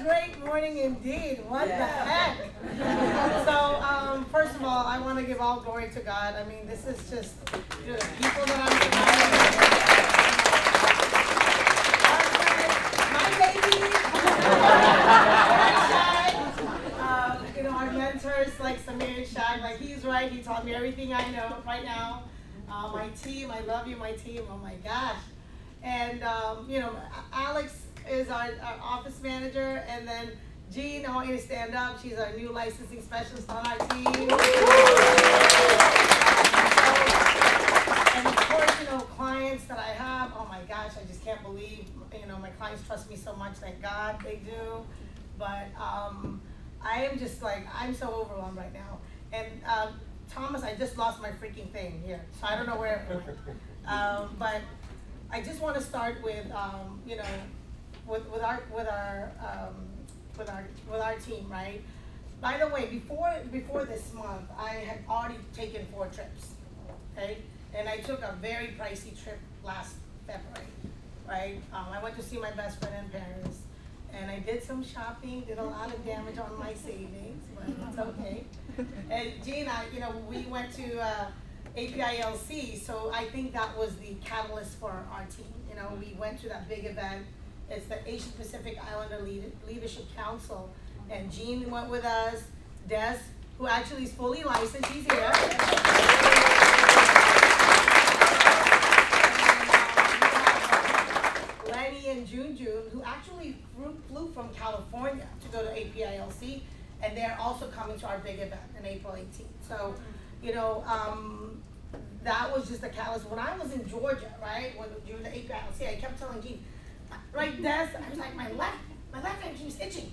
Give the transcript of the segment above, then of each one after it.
great morning indeed. What the heck? So, first of all, I want to give all glory to God. I mean, this is just the people that I'm surrounded by. My baby. Our mentors like Samir and Shag, like he's right. He taught me everything I know right now. My team, I love you, my team. Oh my gosh. And Alex is our office manager, and then Jean, I want you to stand up. She's our new licensing specialist on our team. And of course, clients that I have, oh my gosh, I just can't believe, my clients trust me so much. Thank God they do. But I am just I'm so overwhelmed right now. And Thomas, I just lost my freaking thing here, so I don't know where it went. But I just want to start with, with our team, right? By the way, before this month, I had already taken 4 trips, okay? And I took a very pricey trip last February, right? I went to see my best friend in Paris, and I did some shopping, did a lot of damage on my savings, but it's okay. And Gina, we went to APILC, so I think that was the catalyst for our team. We went to that big event. It's the Asian Pacific Islander Leadership Council, and Jean went with us. Des, who actually is fully licensed, he's here. Lenny and Junjun, who actually flew from California to go to APILC, and they're also coming to our big event on April 18th. So, that was just a catalyst. When I was in Georgia, right, during the APILC, I kept telling Jean, right, Des, I was like, my left hand keeps itching.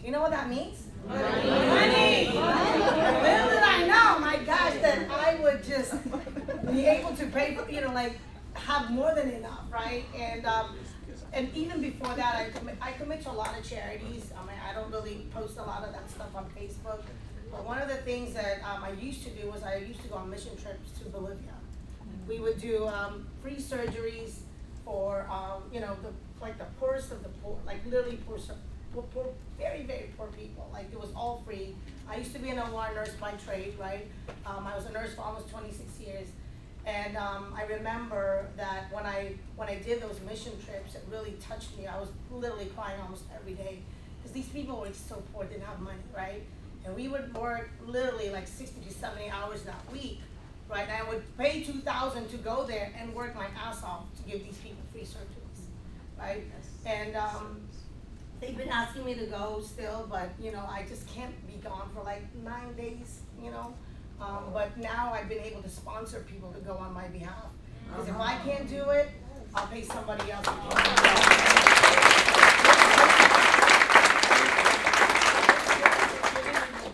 You know what that means? Money. Little did I know, my gosh, that I would just be able to pay for, have more than enough, right? And even before that, I commit to a lot of charities. I don't really post a lot of that stuff on Facebook. But one of the things that I used to do was I used to go on mission trips to Bolivia. We would do free surgeries for the poorest of the poor, like literally poor, very, very poor people. Like it was all free. I used to be an OR nurse by trade, right? I was a nurse for almost 26 years. And I remember that when I did those mission trips, it really touched me. I was literally crying almost every day because these people were so poor, didn't have money, right? And we would work literally like 60 to 70 hours that week, right? And I would pay $2,000 to go there and work my ass off to give these people free surgeries, right? And they've been asking me to go still, but I just can't be gone for like 9 days, But now I've been able to sponsor people to go on my behalf. Because if I can't do it, I'll pay somebody else to do it.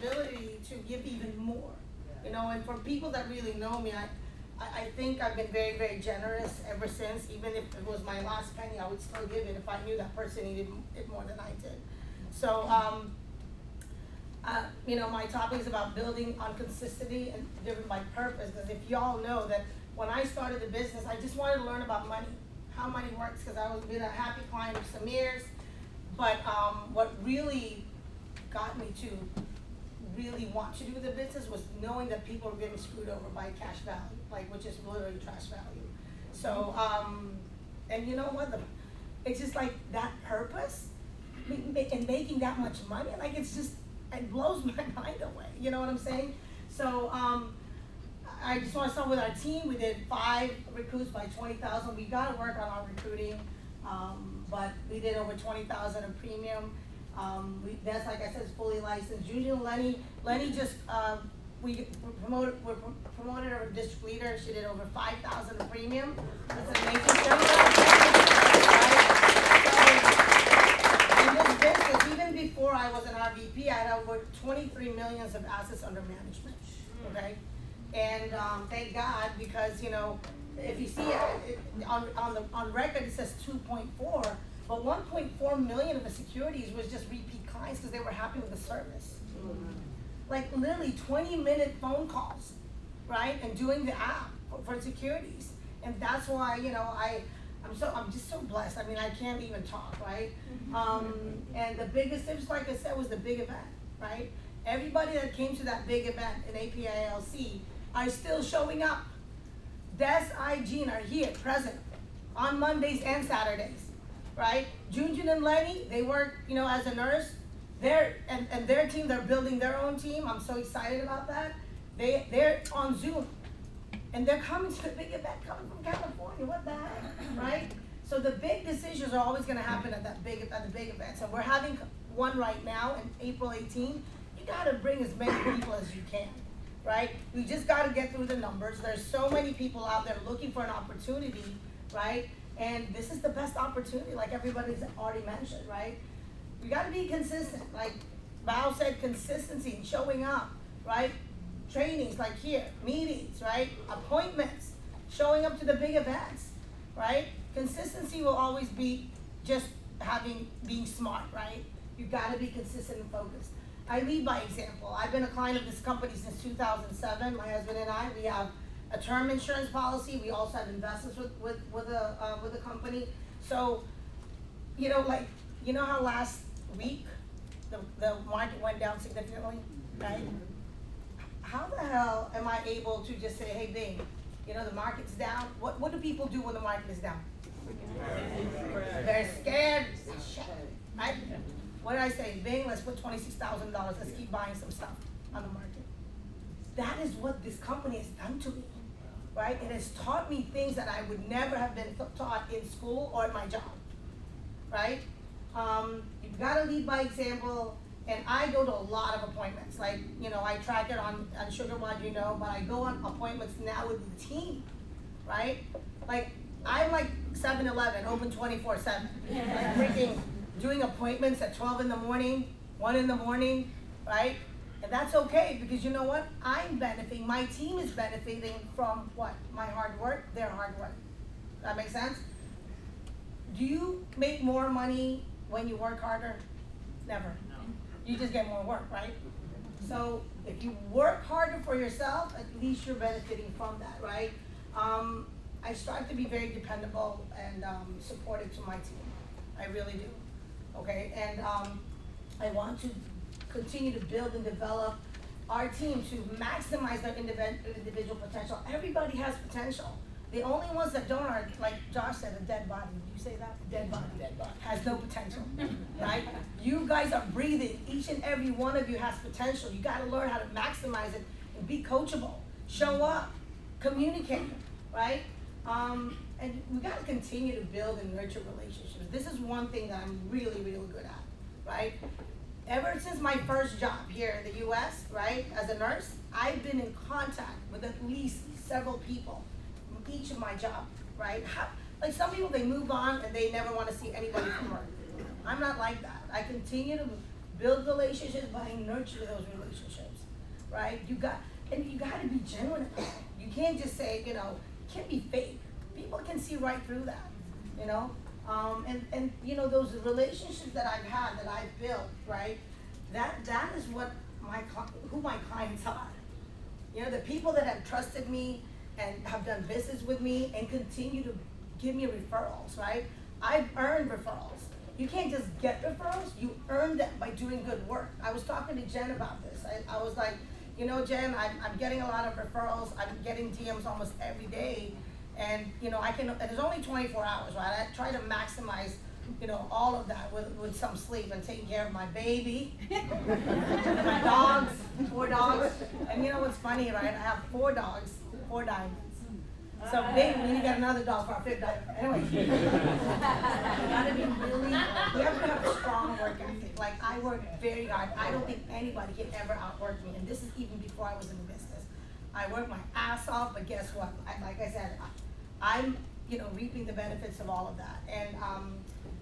Ability to give even more, and for people that really know me, I think I've been very, very generous ever since. Even if it was my last penny, I would still give it if I knew that person needed it more than I did. So, my topic is about building on consistency and driven by purpose. Because if y'all know that when I started the business, I just wanted to learn about money, how money works, because I was being a happy client of Samir's. But what really got me to really want to do the business was knowing that people were getting screwed over by cash value, which is literally trash value. So, and you know what? It's just like that purpose and making that much money, it blows my mind away. You know what I'm saying? So, I just want to start with our team. We did 5 recruits by 20,000. We got to work on our recruiting, but we did over 20,000 in premium. That's, like I said, is fully licensed. Junior Lenny just, we promoted her to district leader. She did over 5,000 in premium. That's an amazing show. In this business, even before I was an RVP, I had over 23 million of assets under management, okay? And thank God, because, if you see it, on record, it says 2.4. But 1.4 million of the securities was just repeat clients because they were happy with the service. Like literally 20-minute phone calls, right? And doing the app for securities. And that's why, I'm just so blessed. I mean, I can't even talk, right? And the biggest difference, like I said, was the big event, right? Everybody that came to that big event in APILC are still showing up. Des, I, Jean are here, present, on Mondays and Saturdays, right? Junjun and Lenny, they work, as a nurse. And their team, they're building their own team. I'm so excited about that. They're on Zoom. And they're coming to the big event, coming from California. What the heck, right? So the big decisions are always going to happen at the big events. And we're having one right now in April 18. You got to bring as many people as you can, right? We just got to get through the numbers. There's so many people out there looking for an opportunity, right? And this is the best opportunity, like everybody's already mentioned, right? We got to be consistent. Like Bao said, consistency and showing up, right? Trainings like here, meetings, right? Appointments, showing up to the big events, right? Consistency will always be just being smart, right? You got to be consistent and focused. I lead by example. I've been a client of this company since 2007. My husband and I, we have a term insurance policy. We also have investments with the company. So, how last week the market went down significantly, right? How the hell am I able to just say, hey, Bing, the market's down? What do people do when the market is down? They're scared, right? What did I say? Bing, let's put $26,000. Let's keep buying some stuff on the market. That is what this company has done to me, right? It has taught me things that I would never have been taught in school or at my job, right? You've got to lead by example, and I go to a lot of appointments. Like, I track it on SugarWatch, but I go on appointments now with the team, right? Like, I'm like 7-Eleven, open 24/7. Like freaking doing appointments at 12 in the morning, 1 in the morning, right? And that's okay, because you know what? I'm benefiting, my team is benefiting from what? My hard work, their hard work. That makes sense? Do you make more money when you work harder? Never. No. You just get more work, right? So if you work harder for yourself, at least you're benefiting from that, right? I strive to be very dependable and supportive to my team. I really do. Okay, and I want to continue to build and develop our team to maximize their individual potential. Everybody has potential. The only ones that don't are, like Josh said, a dead body. Did you say that? Dead body. Dead body. Has no potential, right? You guys are breathing. Each and every one of you has potential. You got to learn how to maximize it and be coachable. Show up, communicate, right? And we got to continue to build and nurture relationships. This is one thing that I'm really, really good at, right? Ever since my first job here in the U.S., right, as a nurse, I've been in contact with at least several people from each of my job, right? Like some people, they move on and they never want to see anybody from work. I'm not like that. I continue to build relationships, but I nurture those relationships, right? You got to be genuine about it. You can't just say, you can't be fake. People can see right through that, and those relationships that I've had, that I've built, right? That is what who my clients are. The people that have trusted me and have done business with me and continue to give me referrals, right? I've earned referrals. You can't just get referrals, you earn them by doing good work. I was talking to Jen about this. I was like, Jen, I'm getting a lot of referrals. I'm getting DMs almost every day. And, there's only 24 hours, right? I try to maximize, all of that with some sleep and taking care of my baby, my dogs, 4 dogs. And what's funny, right? I have 4 dogs, 4 diamonds. So baby, we need to get another dog for our 5th diamond. Anyway, we have to have a strong work ethic. Like, I work very hard. I don't think anybody can ever outwork me. And this is even before I was in the business. I work my ass off, but guess what? Like I said, I'm, reaping the benefits of all of that. And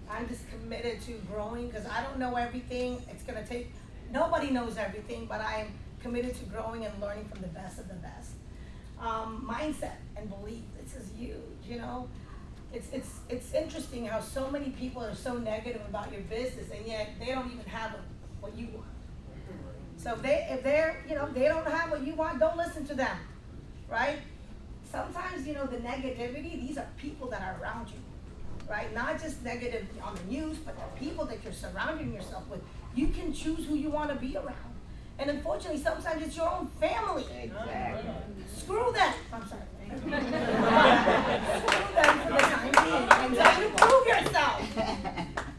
I'm just committed to growing, because I don't know everything. It's going to take, nobody knows everything, but I'm committed to growing and learning from the best of the best. Mindset and belief, this is huge, It's interesting how so many people are so negative about your business, and yet they don't even have what you want. So if they don't have what you want, don't listen to them, right? Sometimes, the negativity, these are people that are around you. right? Not just negative on the news, but the people that you're surrounding yourself with. You can choose who you want to be around. And unfortunately, sometimes it's your own family. Exactly. Screw them. I'm sorry. Screw them for the time being. And try to prove yourself.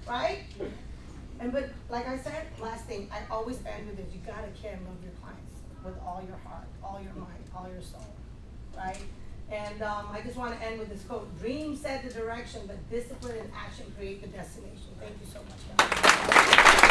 Right? But like I said, last thing, I always end with this. You gotta care and love your clients with all your heart, all your mind, all your soul. Right? And I just want to end with this quote: dreams set the direction, but discipline and action create the destination. Thank you so much, guys.